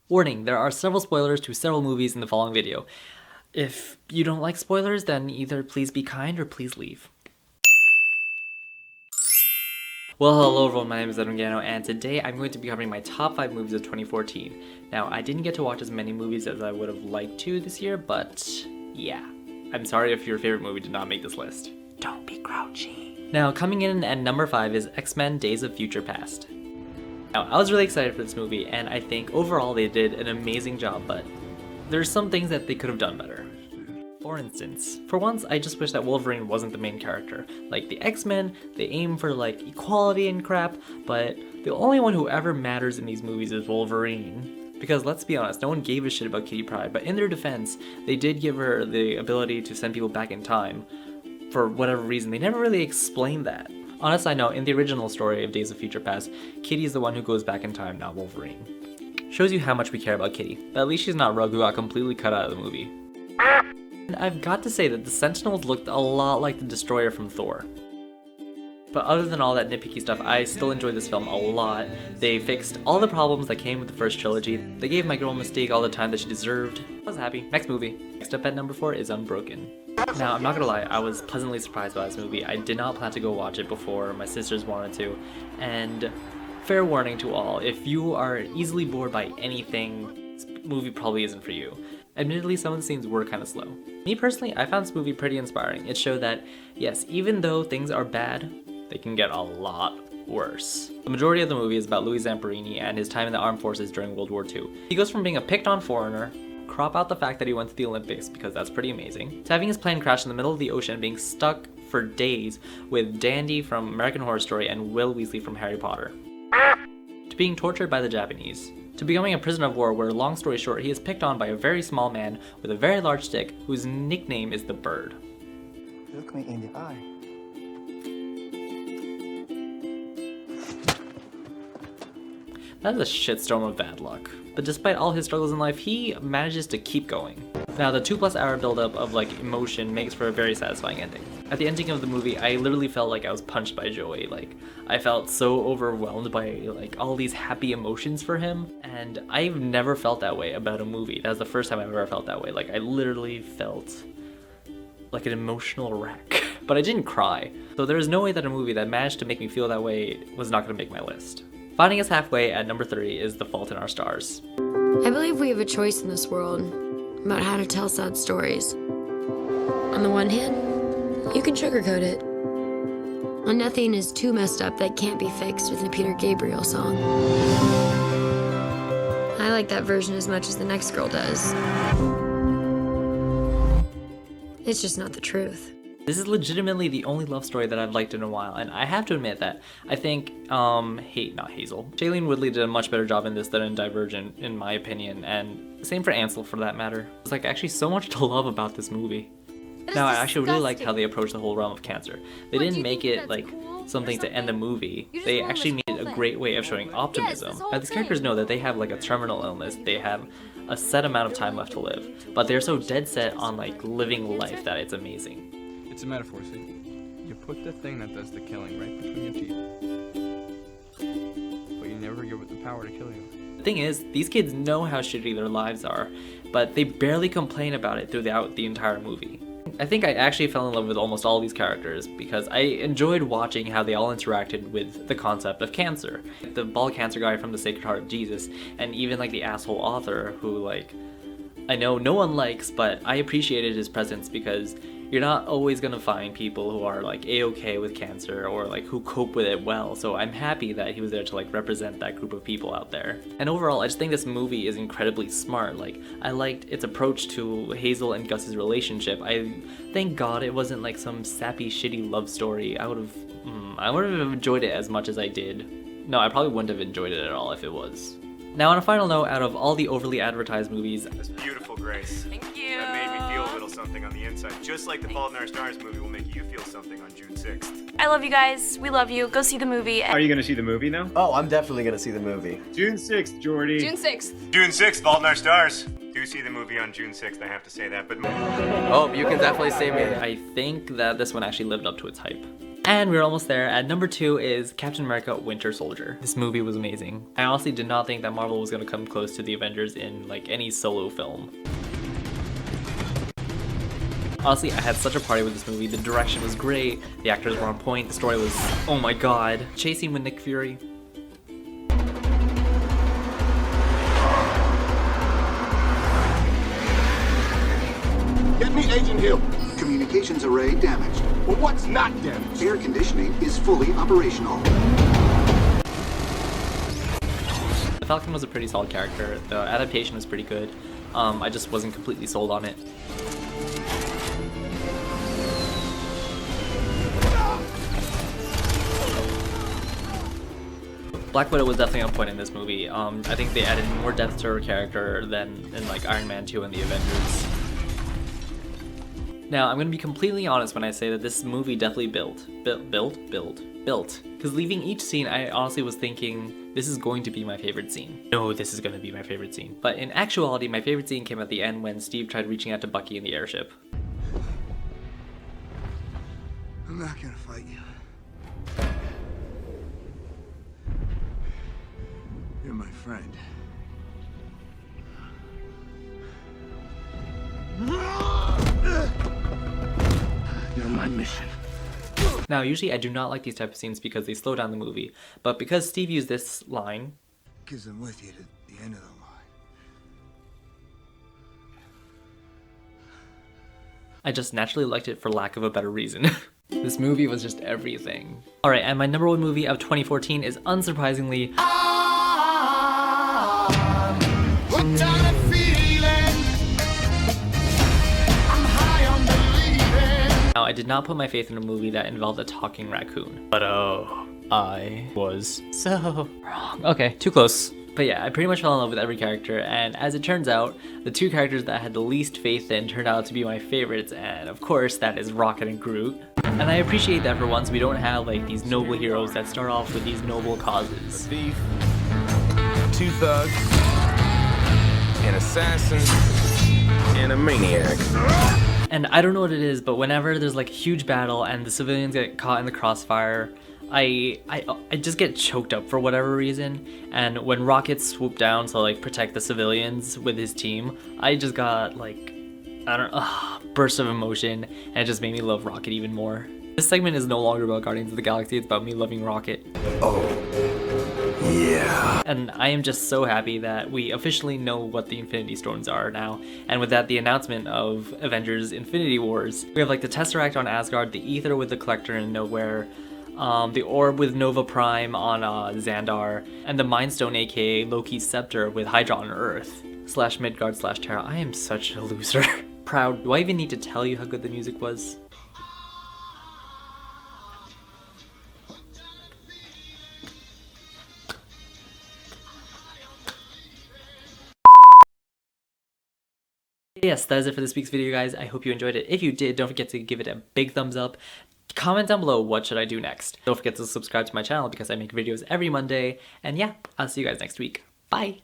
Warning, there are several spoilers to several movies in the following video. If you don't like spoilers, then either please be kind or please leave. Well, hello everyone, my name is EdwinGano, and today I'm going to be covering my top 5 movies of 2014. Now, I didn't get to watch as many movies as I would have liked to this year, but yeah. I'm sorry if your favorite movie did not make this list. Don't be grouchy. Now, coming in at number 5 is X-Men Days of Future Past. Now, I was really excited for this movie, and I think overall they did an amazing job, but there's some things that they could have done better. For instance, for once, I just wish that Wolverine wasn't the main character. Like, the X-Men, they aim for, like, equality and crap, but the only one who ever matters in these movies is Wolverine. Because, let's be honest, no one gave a shit about Kitty Pryde, but in their defense, they did give her the ability to send people back in time. For whatever reason, they never really explained that. On a side note, in the original story of Days of Future Past, Kitty is the one who goes back in time, not Wolverine. Shows you how much we care about Kitty, but at least she's not Rogue, who got completely cut out of the movie. And I've got to say that the Sentinels looked a lot like the Destroyer from Thor. But other than all that nitpicky stuff, I still enjoyed this film a lot. They fixed all the problems that came with the first trilogy. They gave my girl Mystique all the time that she deserved. I was happy. Next movie. Next up at number 4 is Unbroken. Now, I'm not gonna lie, I was pleasantly surprised by this movie. I did not plan to go watch it before my sisters wanted to, and fair warning to all, if you are easily bored by anything, this movie probably isn't for you. Admittedly, some of the scenes were kind of slow. Me personally, I found this movie pretty inspiring. It showed that, yes, even though things are bad, they can get a lot worse. The majority of the movie is about Louis Zamperini and his time in the armed forces during World War II. He goes from being a picked-on foreigner, crop out the fact that he went to the Olympics because that's pretty amazing, to having his plane crash in the middle of the ocean and being stuck for days with Dandy from American Horror Story and Will Weasley from Harry Potter, to being tortured by the Japanese, to becoming a prisoner of war where, long story short, he is picked on by a very small man with a very large stick whose nickname is the Bird. Look me in the eye. That is a shitstorm of bad luck. But despite all his struggles in life, he manages to keep going. Now, the 2+ hour buildup of emotion makes for a very satisfying ending. At the ending of the movie, I literally felt like I was punched by joy. I felt so overwhelmed by all these happy emotions for him, and I've never felt that way about a movie. That was the first time I've ever felt that way. I literally felt like an emotional wreck. But I didn't cry. So there is no way that a movie that managed to make me feel that way was not going to make my list. Finding us halfway at number 3 is The Fault in Our Stars. I believe we have a choice in this world about how to tell sad stories. On the one hand, you can sugarcoat it. And nothing is too messed up that can't be fixed with a Peter Gabriel song. I like that version as much as the next girl does. It's just not the truth. This is legitimately the only love story that I've liked in a while, and I have to admit that I think, Shailene Woodley did a much better job in this than in Divergent, in my opinion, and same for Ansel for that matter. There's actually so much to love about this movie. Now, I actually really liked how they approached the whole realm of cancer. They didn't make it something to end the movie. They actually made it a great way of showing optimism. Now, these characters know that they have a terminal illness, they have a set amount of time left to live, but they're so dead set on living life that it's amazing. It's a metaphor, see? You put the thing that does the killing right between your teeth, but you never give it the power to kill you. The thing is, these kids know how shitty their lives are, but they barely complain about it throughout the entire movie. I think I actually fell in love with almost all these characters because I enjoyed watching how they all interacted with the concept of cancer. The bald cancer guy from The Sacred Heart of Jesus, and even the asshole author who I know no one likes, but I appreciated his presence because you're not always gonna find people who are a-okay with cancer or who cope with it well, so I'm happy that he was there to represent that group of people out there. And overall, I just think this movie is incredibly smart. I liked its approach to Hazel and Gus's relationship. Thank God it wasn't some sappy, shitty love story. I would have enjoyed it as much as I did. No, I probably wouldn't have enjoyed it at all if it was. Now, on a final note, out of all the overly advertised movies, That's beautiful, Grace. Thank you. That made me feel a little something on the inside. Just like the Fault in Our Stars movie will make you feel something on June 6th. I love you guys. We love you. Go see the movie. Are you gonna see the movie now? Oh, I'm definitely gonna see the movie. June 6th, Jordy. June 6th. June 6th, Fault in Our Stars. Do see the movie on June 6th, I have to say that, but... Oh, you can definitely see me. I think that this one actually lived up to its hype. And we're almost there. At number 2 is Captain America Winter Soldier. This movie was amazing. I honestly did not think that Marvel was gonna come close to the Avengers in like any solo film. Honestly, I had such a party with this movie. The direction was great, the actors were on point, the story was, oh my god. Chasing with Nick Fury. Get me Agent Hill. Communications array damaged. Well, what's not damaged? Air conditioning is fully operational. The Falcon was a pretty solid character. The adaptation was pretty good. I just wasn't completely sold on it. Black Widow was definitely on point in this movie. I think they added more depth to her character than in like Iron Man 2 and the Avengers. Now, I'm gonna be completely honest when I say that this movie definitely built. Because leaving each scene, I honestly was thinking, this is going to be my favorite scene. No, this is gonna be my favorite scene. But in actuality, my favorite scene came at the end when Steve tried reaching out to Bucky in the airship. I'm not gonna fight you. You're my friend. You're my mission. Now, usually I do not like these type of scenes because they slow down the movie, but because Steve used this line, Because I'm with you to the end of the line. I just naturally liked it for lack of a better reason. This movie was just everything. Alright, and my number 1 movie of 2014 is unsurprisingly Now, I did not put my faith in a movie that involved a talking raccoon. But oh, I was so wrong. Okay, too close. But yeah, I pretty much fell in love with every character, and as it turns out, the 2 characters that I had the least faith in turned out to be my favorites, and of course that is Rocket and Groot. And I appreciate that for once we don't have like these noble heroes that start off with these noble causes. Thief, 2 thugs, an assassin, and a maniac. And I don't know what it is, but whenever there's like a huge battle and the civilians get caught in the crossfire, I just get choked up for whatever reason. And when Rocket swooped down to like protect the civilians with his team, I just got like, I don't know, burst of emotion, and it just made me love Rocket even more. This segment is no longer about Guardians of the Galaxy, it's about me loving Rocket. Oh, yeah. And I am just so happy that we officially know what the Infinity Stones are now. And with that, the announcement of Avengers Infinity Wars. We have like the Tesseract on Asgard, the Ether with the Collector in Nowhere, the Orb with Nova Prime on Xandar, and the Mind Stone aka Loki's Scepter with Hydra on Earth. / Midgard / Terra. I am such a loser. Proud. Do I even need to tell you how good the music was? Yes, that is it for this week's video, guys. I hope you enjoyed it. If you did, don't forget to give it a big thumbs up. Comment down below what should I do next. Don't forget to subscribe to my channel because I make videos every Monday. And yeah, I'll see you guys next week. Bye!